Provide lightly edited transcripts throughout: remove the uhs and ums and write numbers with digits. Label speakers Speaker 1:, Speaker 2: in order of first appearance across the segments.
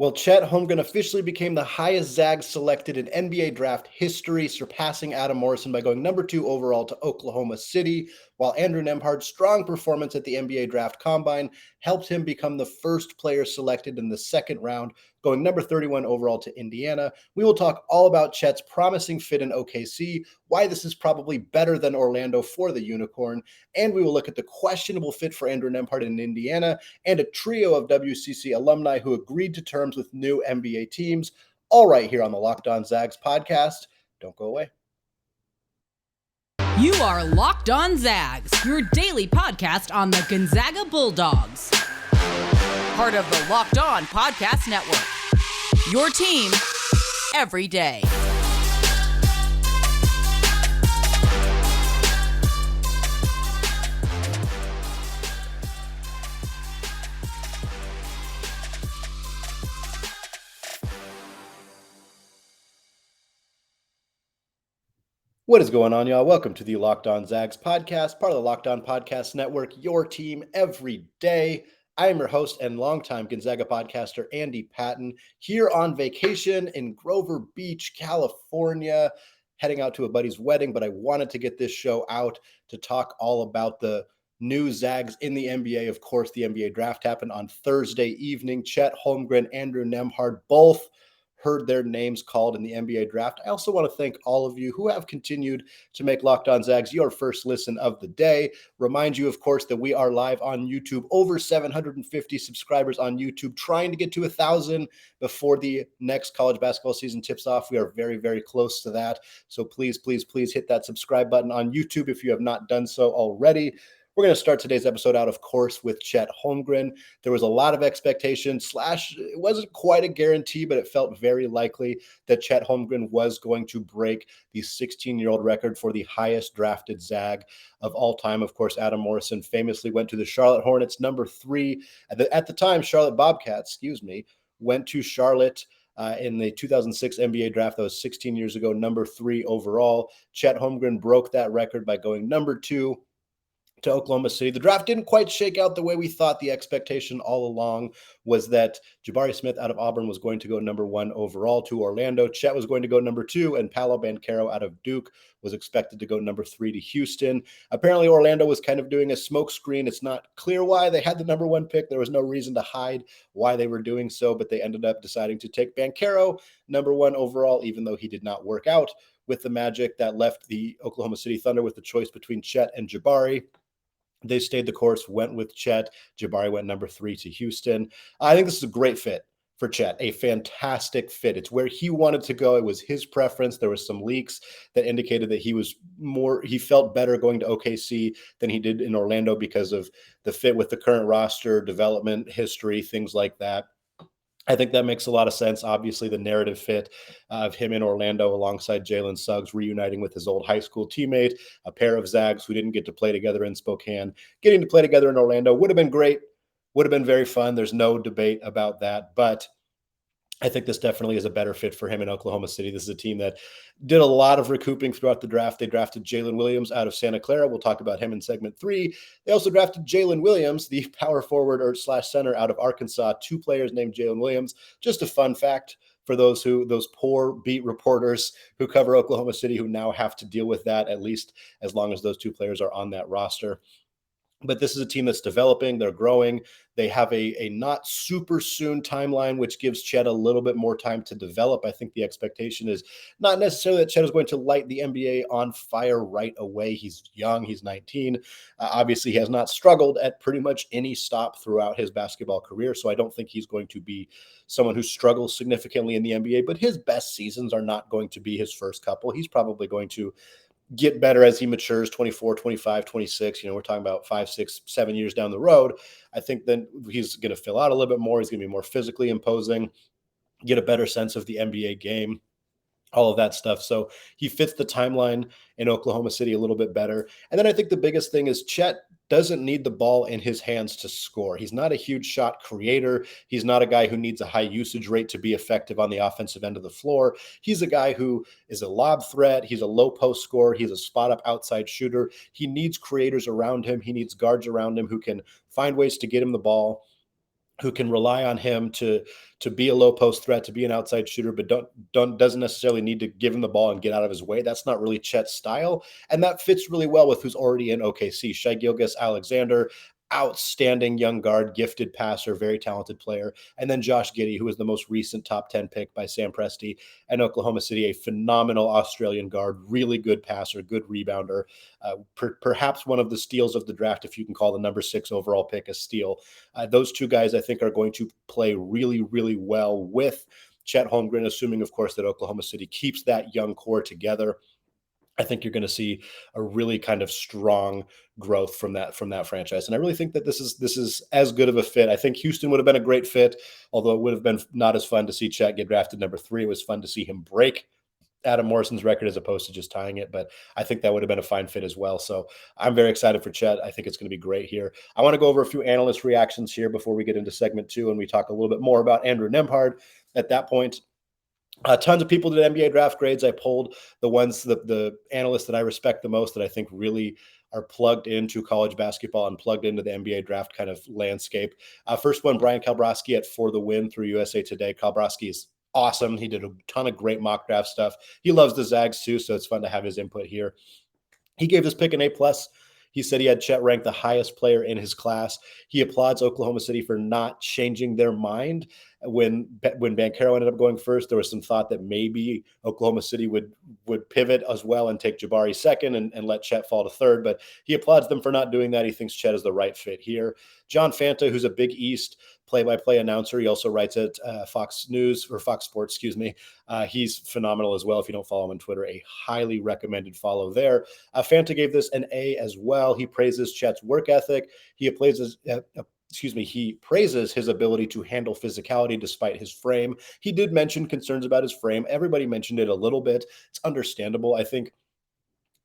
Speaker 1: Well, Chet Holmgren officially became the highest Zag selected in NBA draft history, surpassing Adam Morrison by going number 2 overall to Oklahoma City, while Andrew Nembhard's strong performance at the NBA draft combine helped him become the first player selected in the second round, going number 31 overall to Indiana. We will talk all about Chet's promising fit in OKC, why this is probably better than Orlando for the Unicorn, and we will look at the questionable fit for Andrew Nembhard in Indiana and a trio of WCC alumni who agreed to terms with new NBA teams, all right here on the Locked On Zags podcast. Don't go away.
Speaker 2: You are Locked On Zags, your daily podcast on the Gonzaga Bulldogs. Part of the Locked On Podcast Network. Your team every day.
Speaker 1: What is going on, y'all? Welcome to the Locked On Zags podcast, part of the Locked On Podcast Network, your team every day. I am your host and longtime Gonzaga podcaster, Andy Patton, here on vacation in Grover Beach, California, heading out to a buddy's wedding, but I wanted to get this show out to talk all about the new Zags in the NBA. Of course, the NBA draft happened on Thursday evening. Chet Holmgren, Andrew Nembhard, both heard their names called in the NBA draft. I also want to thank all of you who have continued to make Locked On Zags your first listen of the day. Remind you, of course, that we are live on YouTube, over 750 subscribers on YouTube, trying to get to 1,000 before the next college basketball season tips off. We are very, very close to that. So please, please, please hit that subscribe button on YouTube if you have not done so already. We're going to start today's episode out, of course, with Chet Holmgren. There was a lot of expectation, it wasn't quite a guarantee, but it felt very likely that Chet Holmgren was going to break the 16-year-old record for the highest drafted Zag of all time. Of course, Adam Morrison famously went to the Charlotte Hornets, number 3. At the time, Charlotte Bobcats, went to Charlotte in the 2006 NBA draft. That was 16 years ago, number 3 overall. Chet Holmgren broke that record by going number 2 to Oklahoma City. The draft didn't quite shake out the way we thought. The expectation all along was that Jabari Smith out of Auburn was going to go number 1 overall to Orlando. Chet was going to go number 2, and Paolo Banchero out of Duke was expected to go number 3 to Houston. Apparently, Orlando was kind of doing a smokescreen. It's not clear why they had the number 1 pick. There was no reason to hide why they were doing so, but they ended up deciding to take Banchero number 1 overall, even though he did not work out with the Magic. That left the Oklahoma City Thunder with the choice between Chet and Jabari. They stayed the course, went with Chet. Jabari went number 3 to Houston. I think this is a great fit for Chet, a fantastic fit. It's where he wanted to go. It was his preference. There was some leaks that indicated that he felt better going to OKC than he did in Orlando because of the fit with the current roster, development history, things like that. I think that makes a lot of sense. Obviously, the narrative fit of him in Orlando alongside Jalen Suggs reuniting with his old high school teammate, a pair of Zags who didn't get to play together in Spokane, getting to play together in Orlando would have been great, would have been very fun. There's no debate about that. But I think this definitely is a better fit for him in Oklahoma City. This is a team that did a lot of recouping throughout the draft. They drafted Jalen Williams out of Santa Clara. We'll talk about him in segment 3. They also drafted Jalen Williams, the power forward or / center out of Arkansas. 2 players named Jalen Williams. Just a fun fact for those poor beat reporters who cover Oklahoma City who now have to deal with that, at least as long as those 2 players are on that roster. But this is a team that's developing. They're growing. They have a not super soon timeline, which gives Chet a little bit more time to develop. I think the expectation is not necessarily that Chet is going to light the NBA on fire right away. He's young. He's 19. Obviously, he has not struggled at pretty much any stop throughout his basketball career. So I don't think he's going to be someone who struggles significantly in the NBA. But his best seasons are not going to be his first couple. He's probably going to get better as he matures, 24, 25, 26. We're talking about 5, 6, 7 years down the road. I think then he's going to fill out a little bit more. He's going to be more physically imposing, get a better sense of the NBA game, all of that stuff. So he fits the timeline in Oklahoma City a little bit better. And then I think the biggest thing is Chet doesn't need the ball in his hands to score. He's not a huge shot creator. He's not a guy who needs a high usage rate to be effective on the offensive end of the floor. He's a guy who is a lob threat. He's a low post scorer. He's a spot up outside shooter. He needs creators around him. He needs guards around him who can find ways to get him the ball, who can rely on him to be a low post threat, to be an outside shooter, but doesn't necessarily need to give him the ball and get out of his way. That's not really Chet's style, and that fits really well with who's already in OKC. Shai Gilgeous-Alexander, outstanding young guard, gifted passer, very talented player, and then Josh Giddey, who was the most recent top 10 pick by Sam Presti and Oklahoma City, a phenomenal Australian guard, really good passer, good rebounder, perhaps one of the steals of the draft, if you can call the number 6 overall pick a steal. Those two guys, I think, are going to play really, really well with Chet Holmgren, assuming, of course, that Oklahoma City keeps that young core together. I think you're going to see a really kind of strong growth from that franchise, and I really think that this is as good of a fit. I think Houston would have been a great fit, although it would have been not as fun to see Chet get drafted number 3. It was fun to see him break Adam Morrison's record as opposed to just tying it, but I think that would have been a fine fit as well. So I'm very excited for Chet. I think it's going to be great here. I want to go over a few analyst reactions here before we get into segment 2 and we talk a little bit more about Andrew Nembhard. At that point, tons of people did NBA draft grades. I polled the ones, the analysts that I respect the most, that I think really are plugged into college basketball and plugged into the NBA draft kind of landscape. First one, Brian Kalbrowski at For the Win through USA Today. Kalbrowski is awesome. He did a ton of great mock draft stuff. He loves the Zags too, so it's fun to have his input here. He gave this pick an A+. He said he had Chet ranked the highest player in his class. He applauds Oklahoma City for not changing their mind. When Banchero ended up going first, there was some thought that maybe Oklahoma City would pivot as well and take Jamaree second and let Chet fall to third, but he applauds them for not doing that. He thinks Chet is the right fit here. John Fanta, who's a Big East play-by-play announcer, he also writes at Fox News or Fox Sports, excuse me. He's phenomenal as well. If you don't follow him on Twitter, a highly recommended follow there. Fanta gave this an A as well. He praises Chet's work ethic. He praises his ability to handle physicality despite his frame. He did mention concerns about his frame. Everybody mentioned it a little bit. It's understandable. I think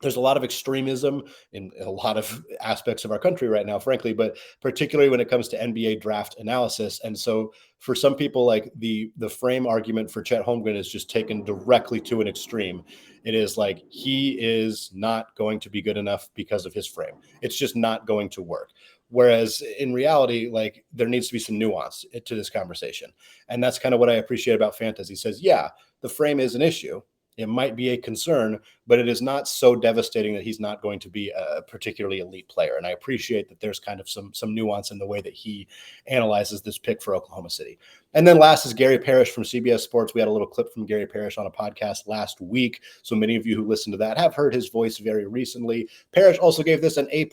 Speaker 1: there's a lot of extremism in a lot of aspects of our country right now, frankly, but particularly when it comes to NBA draft analysis. And so for some people, like the frame argument for Chet Holmgren is just taken directly to an extreme. It is like, he is not going to be good enough because of his frame. It's just not going to work. Whereas in reality, like, there needs to be some nuance to this conversation. And that's kind of what I appreciate about Fantas. He says, yeah, the frame is an issue. It might be a concern, but it is not so devastating that he's not going to be a particularly elite player. And I appreciate that there's kind of some nuance in the way that he analyzes this pick for Oklahoma City. And then last is Gary Parrish from CBS Sports. We had a little clip from Gary Parrish on a podcast last week, so many of you who listen to that have heard his voice very recently. Parrish also gave this an A+.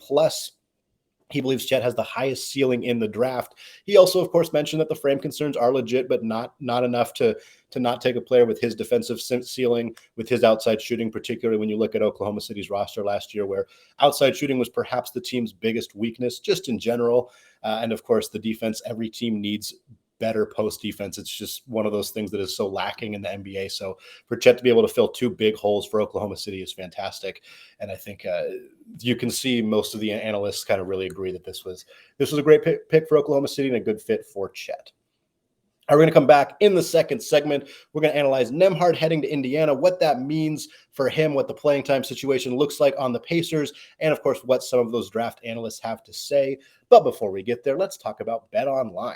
Speaker 1: He believes Chet has the highest ceiling in the draft. He also, of course, mentioned that the frame concerns are legit, but not enough to not take a player with his defensive ceiling, with his outside shooting, particularly when you look at Oklahoma City's roster last year, where outside shooting was perhaps the team's biggest weakness, just in general. And of course, the defense, every team needs better post defense. It's just one of those things that is so lacking in the NBA. So for Chet to be able to fill 2 big holes for Oklahoma City is fantastic. And I think you can see most of the analysts kind of really agree that this was a great pick for Oklahoma City and a good fit for Chet. We're going to come back in the second segment. We're going to analyze Nembhard heading to Indiana, what that means for him, what the playing time situation looks like on the Pacers, and of course, what some of those draft analysts have to say. But before we get there, let's talk about BetOnline.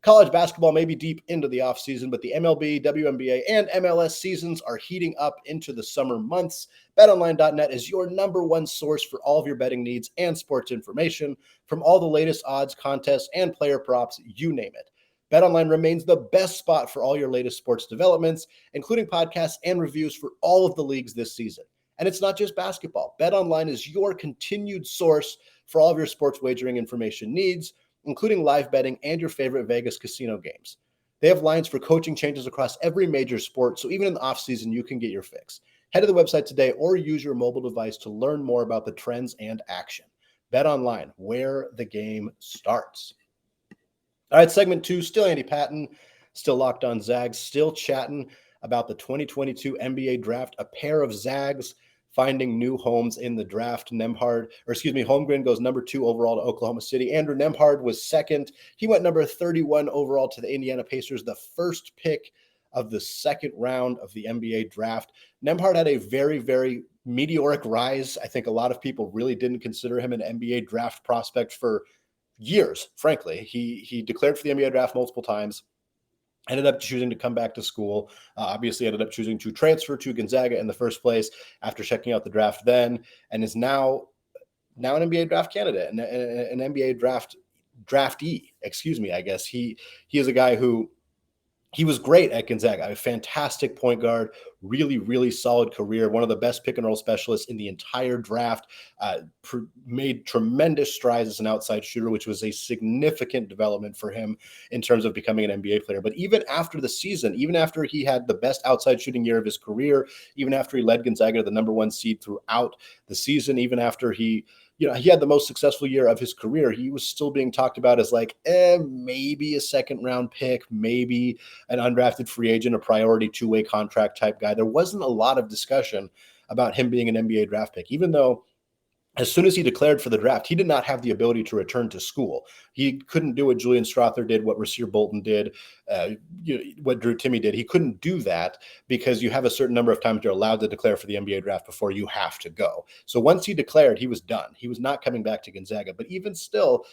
Speaker 1: College basketball may be deep into the offseason, but the MLB, WNBA, and MLS seasons are heating up into the summer months. BetOnline.net is your number one source for all of your betting needs and sports information, from all the latest odds, contests, and player props, you name it. BetOnline remains the best spot for all your latest sports developments, including podcasts and reviews for all of the leagues this season. And it's not just basketball. BetOnline is your continued source for all of your sports wagering information needs, including live betting and your favorite Vegas casino games. They have lines for coaching changes across every major sport, so even in the offseason, you can get your fix. Head to the website today or use your mobile device to learn more about the trends and action. BetOnline, where the game starts. All right, segment 2, still Andy Patton, still Locked On Zags, still chatting about the 2022 NBA draft, a pair of Zags finding new homes in the draft. Holmgren goes number 2 overall to Oklahoma City. Andrew Nembhard was second. He went number 31 overall to the Indiana Pacers, the first pick of the second round of the NBA draft. Nembhard had a very, very meteoric rise. I think a lot of people really didn't consider him an NBA draft prospect for years, frankly. He declared for the NBA draft multiple times, ended up choosing to come back to school, obviously ended up choosing to transfer to Gonzaga in the first place after checking out the draft then, and is now an NBA draft candidate and an NBA draftee, I guess. He is a guy who he was great at Gonzaga, a fantastic point guard, really, really solid career, one of the best pick and roll specialists in the entire draft, made tremendous strides as an outside shooter, which was a significant development for him in terms of becoming an NBA player. But even after the season, even after he had the best outside shooting year of his career, even after he led Gonzaga to the number one seed throughout the season, even after he had the most successful year of his career, he was still being talked about as like, maybe a second round pick, maybe an undrafted free agent, a priority two-way contract type guy. There wasn't a lot of discussion about him being an NBA draft pick, even though as soon as he declared for the draft, he did not have the ability to return to school. He couldn't do what Julian Strother did, what Rasir Bolton did, what Drew Timme did. He couldn't do that because you have a certain number of times you're allowed to declare for the NBA draft before you have to go. So once he declared, he was done. He was not coming back to Gonzaga. But even still,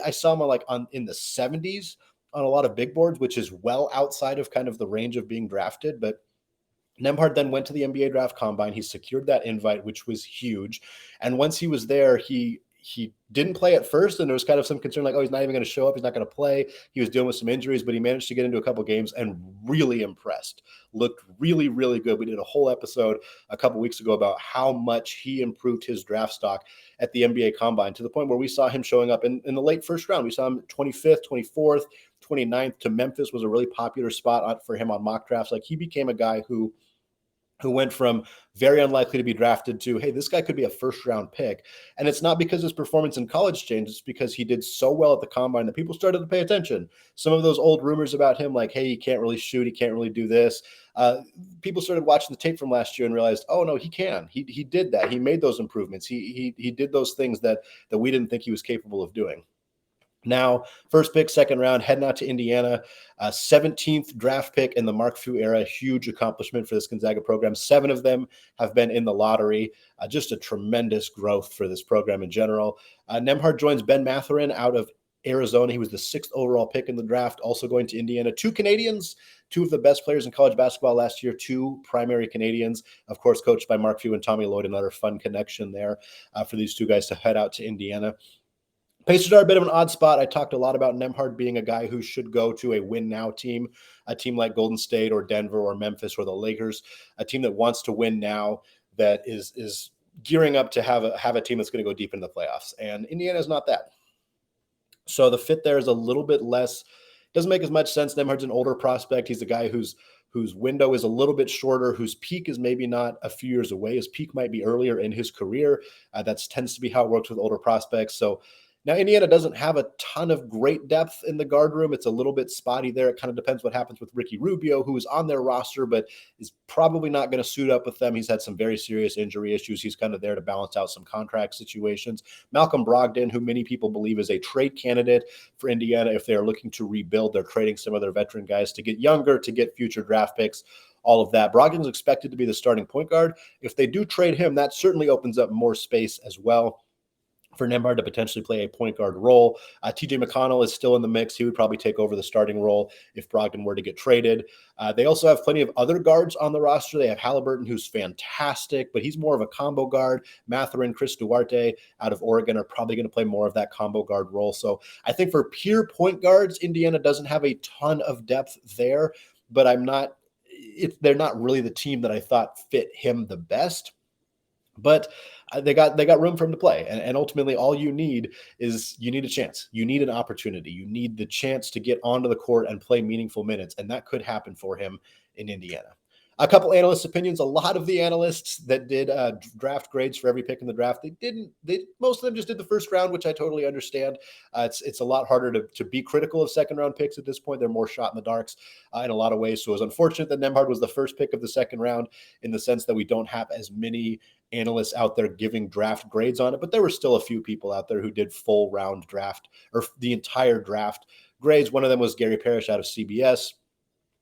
Speaker 1: I saw him in the 70s on a lot of big boards, which is well outside of kind of the range of being drafted. But Nembhard then went to the NBA draft combine. He secured that invite, which was huge. And once he was there, he didn't play at first, and there was kind of some concern like, oh, he's not even going to show up. He's not going to play. He was dealing with some injuries, but he managed to get into a couple games and really impressed. Looked really, really good. We did a whole episode a couple weeks ago about how much he improved his draft stock at the NBA combine to the point where we saw him showing up in the late first round. We saw him 25th, 24th, 29th to Memphis was a really popular spot for him on mock drafts. Like, he became a guy who went from very unlikely to be drafted to, hey, this guy could be a first round pick. And it's not because his performance in college changed. It's because he did so well at the combine that people started to pay attention. Some of those old rumors about him, like, hey, he can't really shoot, he can't really do this. People started watching the tape from last year and realized, oh no, he can. He did that. He made those improvements. He did those things that we didn't think he was capable of doing. Now, first pick, second round, heading out to Indiana, 17th draft pick in the Mark Few era, huge accomplishment for this Gonzaga program. 7 of them have been in the lottery. Just a tremendous growth for this program in general. Nembhard joins Ben Mathurin out of Arizona. He was the 6th overall pick in the draft, also going to Indiana. 2 Canadians, 2 of the best players in college basketball last year, 2 primary Canadians, of course, coached by Mark Few and Tommy Lloyd. Another fun connection there for these 2 guys to head out to Indiana. Pacers are a bit of an odd spot. I talked a lot about Nembhard being a guy who should go to a win-now team, a team like Golden State or Denver or Memphis or the Lakers, a team that wants to win now, that is gearing up to have a team that's going to go deep into the playoffs. And Indiana is not that. So the fit there is a little bit less, doesn't make as much sense. Nembhard's an older prospect. He's a guy whose window is a little bit shorter, whose peak is maybe not a few years away. His peak might be earlier in his career. That tends to be how it works with older prospects. So now, Indiana doesn't have a ton of great depth in the guard room. It's a little bit spotty there. It kind of depends what happens with Ricky Rubio, who is on their roster, but is probably not going to suit up with them. He's had some very serious injury issues. He's kind of there to balance out some contract situations. Malcolm Brogdon, who many people believe is a trade candidate for Indiana if they're looking to rebuild. They're trading some of their veteran guys to get younger, to get future draft picks, all of that. Brogdon's expected to be the starting point guard. If they do trade him, that certainly opens up more space as well for Nembhard to potentially play a point guard role. TJ McConnell is still in the mix. He would probably take over the starting role if Brogdon were to get traded. They also have plenty of other guards on the roster. They have Halliburton, who's fantastic, but he's more of a combo guard. Mathurin, Chris Duarte out of Oregon are probably going to play more of that combo guard role. So I think for pure point guards, Indiana doesn't have a ton of depth there, but they're not really the team that I thought fit him the best. But they got room for him to play. And ultimately, all you need is you need a chance. You need an opportunity. You need the chance to get onto the court and play meaningful minutes. And that could happen for him in Indiana. A couple analysts' opinions. A lot of the analysts that did draft grades for every pick in the draft, most of them just did the first round, which I totally understand. It's a lot harder to be critical of second round picks at this point. They're more shot in the darks in a lot of ways. So it was unfortunate that Nembhard was the first pick of the second round in the sense that we don't have as many analysts out there giving draft grades on it, but there were still a few people out there who did full round draft or the entire draft grades. One of them was Gary Parrish out of CBS.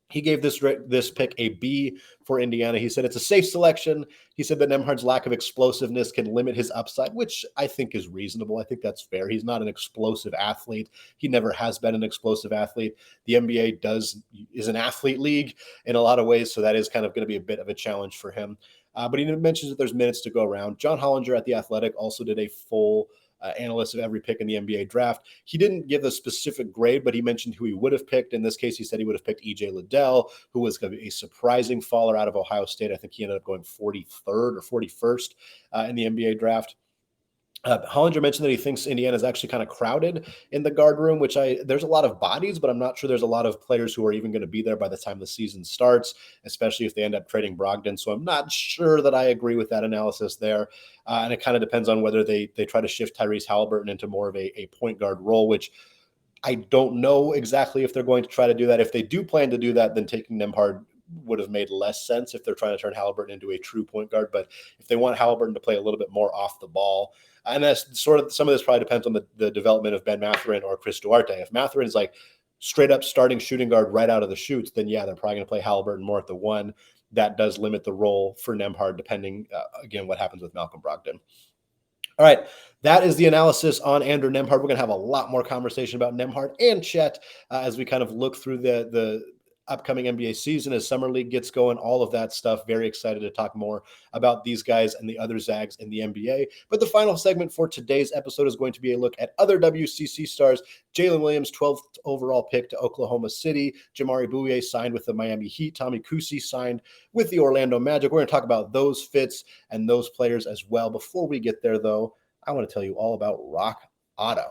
Speaker 1: He gave this pick a B for Indiana. He said it's a safe selection. He said that Nembhard's lack of explosiveness can limit his upside, which I think is reasonable. I think that's fair. He's not an explosive athlete. He never has been an explosive athlete. The NBA is an athlete league in a lot of ways, so that is kind of going to be a bit of a challenge for him. But he mentions that there's minutes to go around. John Hollinger at The Athletic also did a full analyst of every pick in the NBA draft. He didn't give a specific grade, but he mentioned who he would have picked. In this case, he said he would have picked E.J. Liddell, who was a surprising faller out of Ohio State. I think he ended up going 43rd or 41st in the NBA draft. Hollinger mentioned that he thinks Indiana is actually kind of crowded in the guard room, there's a lot of bodies, but I'm not sure there's a lot of players who are even going to be there by the time the season starts, especially if they end up trading Brogdon. So I'm not sure that I agree with that analysis there. And it kind of depends on whether they try to shift Tyrese Halliburton into more of a point guard role, which I don't know exactly if they're going to try to do that. If they do plan to do that, then taking Nembhard would have made less sense if they're trying to turn Halliburton into a true point guard. But if they want Halliburton to play a little bit more off the ball, and that's sort of, some of this probably depends on the development of Ben Mathurin or Chris Duarte. If Mathurin is like straight up starting shooting guard right out of the chutes, then yeah, they're probably going to play Halliburton more at the one. That does limit the role for Nembhard, depending, again, what happens with Malcolm Brogdon. All right, that is the analysis on Andrew Nembhard. We're going to have a lot more conversation about Nembhard and Chet as we kind of look through the upcoming NBA season as Summer League gets going, all of that stuff. Very excited to talk more about these guys and the other Zags in the NBA. But the final segment for today's episode is going to be a look at other WCC stars. Jalen Williams, 12th overall pick to Oklahoma City. Jamaree Bouyea signed with the Miami Heat. Tommy Kuhse signed with the Orlando Magic. We're going to talk about those fits and those players as well. Before we get there, though, I want to tell you all about Rock Auto.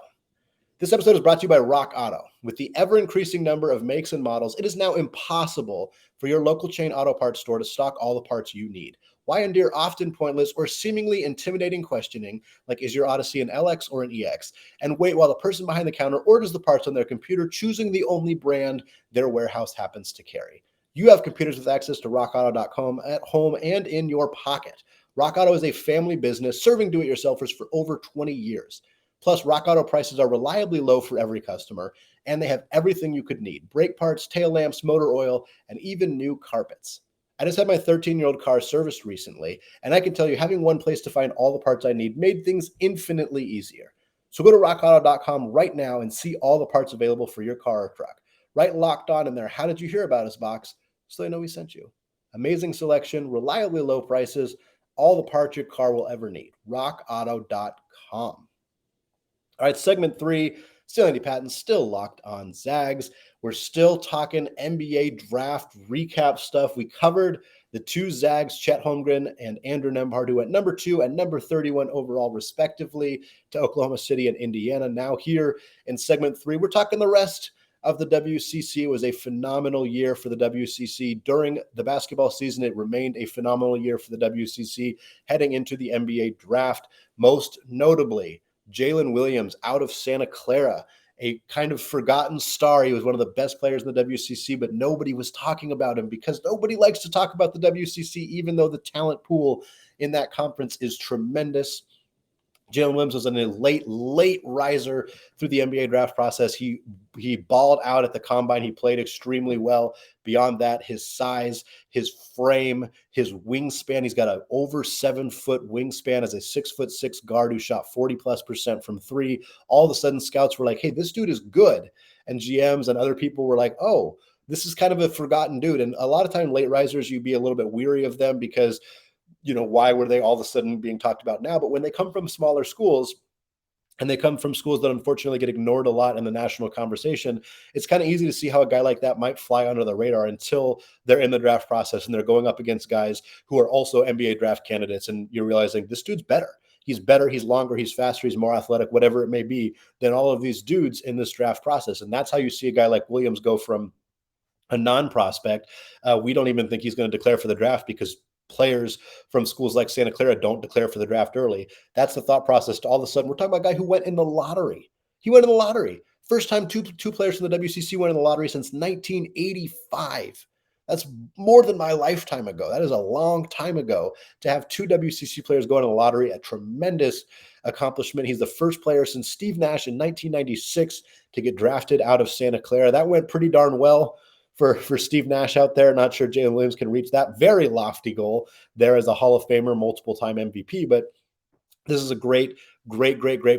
Speaker 1: This episode is brought to you by Rock Auto. With the ever-increasing number of makes and models, it is now impossible for your local chain auto parts store to stock all the parts you need. Why endure often pointless or seemingly intimidating questioning, like is your Odyssey an LX or an EX, and wait while the person behind the counter orders the parts on their computer, choosing the only brand their warehouse happens to carry? You have computers with access to rockauto.com at home and in your pocket. Rock Auto is a family business serving do-it-yourselfers for over 20 years. Plus, Rock Auto prices are reliably low for every customer, and they have everything you could need: brake parts, tail lamps, motor oil, and even new carpets. I just had my 13-year-old car serviced recently, and I can tell you having one place to find all the parts I need made things infinitely easier. So go to rockauto.com right now and see all the parts available for your car or truck. Write Locked On in their "How did you hear about us" box so they know we sent you. Amazing selection, reliably low prices, all the parts your car will ever need. rockauto.com. All right, segment 3, still Andy Patton, still Locked On Zags. We're still talking NBA draft recap stuff. We covered the two Zags, Chet Holmgren and Andrew Nembhard, who went number 2 and number 31 overall, respectively, to Oklahoma City and Indiana. Now here in segment 3, we're talking the rest of the WCC. It was a phenomenal year for the WCC. During the basketball season, it remained a phenomenal year for the WCC heading into the NBA draft, most notably Jalen Williams out of Santa Clara, a kind of forgotten star. He was one of the best players in the WCC, but nobody was talking about him because nobody likes to talk about the WCC, even though the talent pool in that conference is tremendous. Jalen Williams was a late riser through the NBA draft process. He balled out at the combine. He played extremely well. Beyond that, his size, his frame, his wingspan. He's got an over 7-foot wingspan as a 6'6" guard who shot 40+% from 3. All of a sudden, scouts were like, "Hey, this dude is good," and GMs and other people were like, "Oh, this is kind of a forgotten dude." And a lot of time, late risers, you'd be a little bit weary of them because, why were they all of a sudden being talked about now? But when they come from smaller schools, and they come from schools that unfortunately get ignored a lot in the national conversation, it's kind of easy to see how a guy like that might fly under the radar until they're in the draft process and they're going up against guys who are also NBA draft candidates. And you're realizing this dude's better. He's better, he's longer, he's faster, he's more athletic, whatever it may be, than all of these dudes in this draft process. And that's how you see a guy like Williams go from a non-prospect. We don't even think he's going to declare for the draft because players from schools like Santa Clara don't declare for the draft early. That's the thought process to all of a sudden we're talking about a guy who went in the lottery. He went in the lottery. First time two players from the WCC went in the lottery since 1985. That's more than my lifetime ago. That is a long time ago to have 2 WCC players going in the lottery, a tremendous accomplishment. He's the first player since Steve Nash in 1996 to get drafted out of Santa Clara. That went pretty darn well for Steve Nash out there. Not sure Jalen Williams can reach that very lofty goal there as a Hall of Famer, multiple-time MVP, but this is a great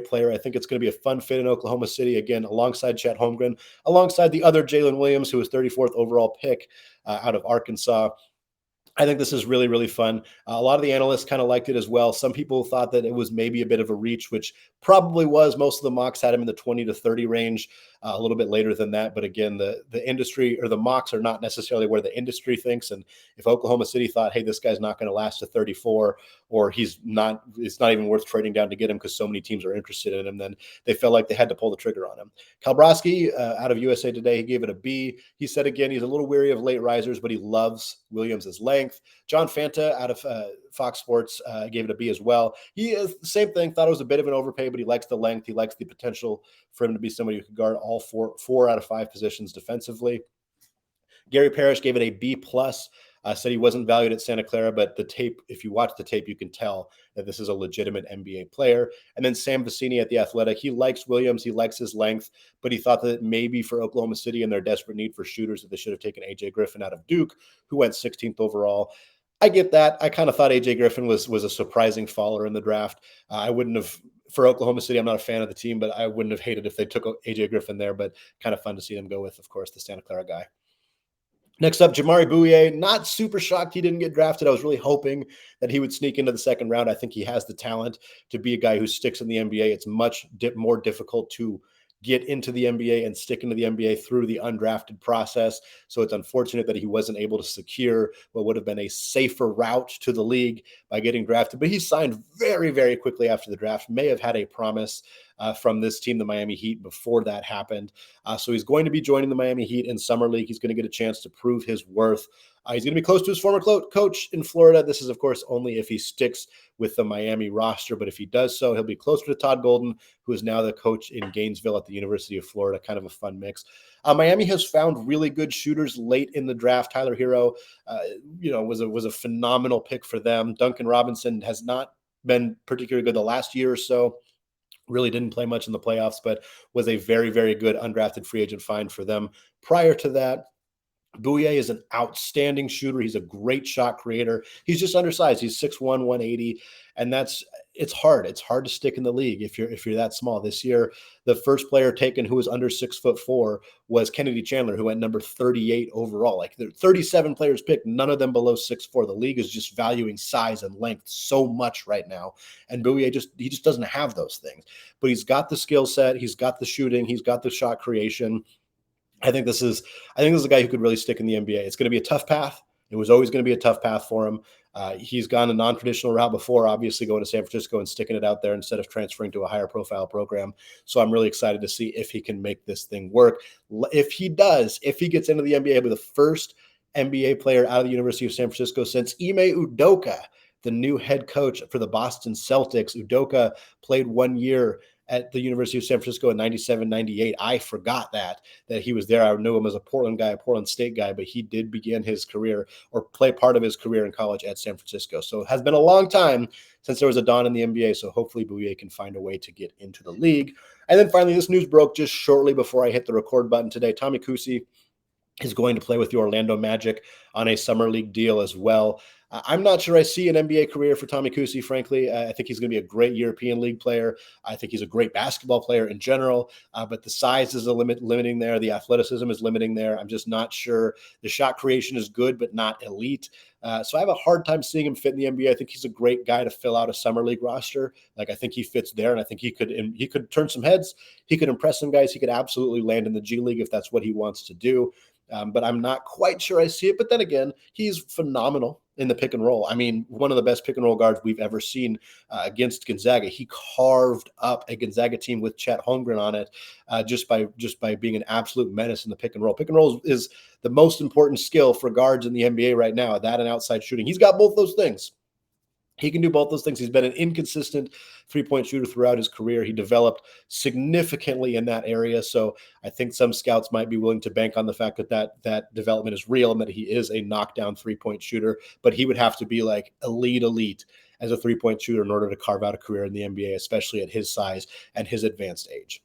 Speaker 1: player. I think it's going to be a fun fit in Oklahoma City, again, alongside Chet Holmgren, alongside the other Jalen Williams, who was 34th overall pick out of Arkansas. I think this is really, really fun. A lot of the analysts kind of liked it as well. Some people thought that it was maybe a bit of a reach, which probably was. Most of the mocks had him in the 20 to 30 range, a little bit later than that. But again, the industry, or the mocks, are not necessarily where the industry thinks. And if Oklahoma City thought, hey, this guy's not going to last to 34, or it's not even worth trading down to get him because so many teams are interested in him, then they felt like they had to pull the trigger on him. Kalbrowski, out of USA Today, he gave it a B. He said, again, he's a little weary of late risers, but he loves Williams' length. John Fanta, out of Fox Sports, gave it a B as well. He is the same thing, thought it was a bit of an overpay, but he likes the length. He likes the potential for him to be somebody who could guard all four out of five positions defensively. Gary Parrish gave it a B+. Said he wasn't valued at Santa Clara, but the tape, if you watch the tape, you can tell that this is a legitimate NBA player. And then Sam Vecini at The Athletic, he likes Williams, he likes his length, but he thought that maybe for Oklahoma City and their desperate need for shooters, that they should have taken AJ Griffin out of Duke, who went 16th overall. I get that. I kind of thought AJ Griffin was a surprising faller in the draft. I wouldn't have, for Oklahoma City, I'm not a fan of the team, but I wouldn't have hated if they took AJ Griffin there, but kind of fun to see them go with, of course, the Santa Clara guy. Next up, Jamaree Bouyea. Not super shocked he didn't get drafted. I was really hoping that he would sneak into the second round. I think he has the talent to be a guy who sticks in the NBA. It's much more difficult to get into the NBA and stick into the NBA through the undrafted process. So it's unfortunate that he wasn't able to secure what would have been a safer route to the league by getting drafted. But he signed very, very quickly after the draft, may have had a promise from this team, the Miami Heat, before that happened. So he's going to be joining the Miami Heat in Summer League. He's going to get a chance to prove his worth. He's going to be close to his former coach in Florida. This is, of course, only if he sticks with the Miami roster. But if he does so, he'll be closer to Todd Golden, who is now the coach in Gainesville at the University of Florida. Kind of a fun mix. Miami has found really good shooters late in the draft. Tyler Hero, was a phenomenal pick for them. Duncan Robinson has not been particularly good the last year or so. Really didn't play much in the playoffs, but was a very, very good undrafted free agent find for them. Prior to that, Bouyea is an outstanding shooter. He's a great shot creator. He's just undersized. He's 6'1", 180, and it's hard. It's hard to stick in the league if you're that small. This year, the first player taken who was under 6'4" was Kennedy Chandler, who went number 38 overall. Like, there are 37 players picked, none of them below 6'4". The league is just valuing size and length so much right now, and Bouyea just doesn't have those things. But he's got the skill set, he's got the shooting, he's got the shot creation. I think this is a guy who could really stick in the NBA. It's going to be a tough path. It was always going to be a tough path for him. He's gone a non-traditional route before, obviously going to San Francisco and sticking it out there instead of transferring to a higher profile program. So I'm really excited to see if he can make this thing work. If he does, if he gets into the NBA, he'll be the first NBA player out of the University of San Francisco since Ime Udoka, the new head coach for the Boston Celtics. Udoka played 1 year at the University of San Francisco in 97, 98. I forgot that he was there. I knew him as a Portland guy, a Portland State guy, but he did begin his career or play part of his career in college at San Francisco. So it has been a long time since there was a Don in the NBA. So hopefully Bouyea can find a way to get into the league. And then finally, this news broke just shortly before I hit the record button today. Tommy Kuhse is going to play with the Orlando Magic on a summer league deal as well. I'm not sure I see an NBA career for Tommy Kuhse, frankly. I think he's going to be a great European League player. I think he's a great basketball player in general, but the size is a limiting there. The athleticism is limiting there. I'm just not sure. The shot creation is good, but not elite. So I have a hard time seeing him fit in the NBA. I think he's a great guy to fill out a summer league roster. Like, I think he fits there, and I think he could turn some heads. He could impress some guys. He could absolutely land in the G League if that's what he wants to do. But I'm not quite sure I see it. But then again, he's phenomenal in the pick and roll. I mean, one of the best pick and roll guards we've ever seen against Gonzaga. He carved up a Gonzaga team with Chet Holmgren on it just by being an absolute menace in the pick and roll. Pick and roll is the most important skill for guards in the NBA right now, that and outside shooting. He's got both those things. He can do both those things. He's been an inconsistent three-point shooter throughout his career. He developed significantly in that area. So I think some scouts might be willing to bank on the fact that development is real and that he is a knockdown three-point shooter. But he would have to be like elite as a three-point shooter in order to carve out a career in the NBA, especially at his size and his advanced age.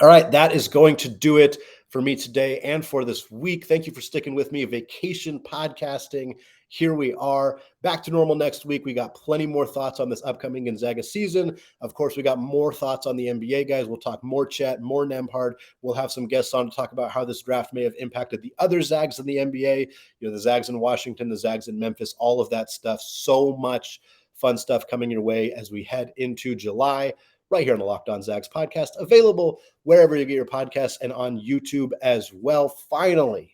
Speaker 1: All right, that is going to do it for me today and for this week. Thank you for sticking with me. Vacation podcasting. Here we are back to normal next week. We got plenty more thoughts on this upcoming Gonzaga season. Of course, we got more thoughts on the NBA guys. We'll talk more Chet, more Nembhard. We'll have some guests on to talk about how this draft may have impacted the other Zags in the NBA. The Zags in Washington, the Zags in Memphis, all of that stuff. So much fun stuff coming your way as we head into July. Right here on the Locked On Zags podcast, available wherever you get your podcasts and on YouTube as well. Finally,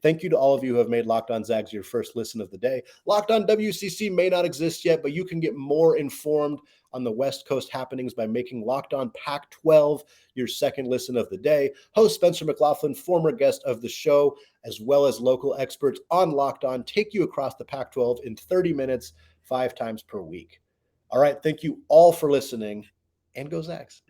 Speaker 1: thank you to all of you who have made Locked On Zags your first listen of the day. Locked On WCC may not exist yet, but you can get more informed on the West Coast happenings by making Locked On Pac-12 your second listen of the day. Host Spencer McLaughlin, former guest of the show, as well as local experts on Locked On, take you across the Pac-12 in 30 minutes, 5 times per week. All right, thank you all for listening, and go Zags.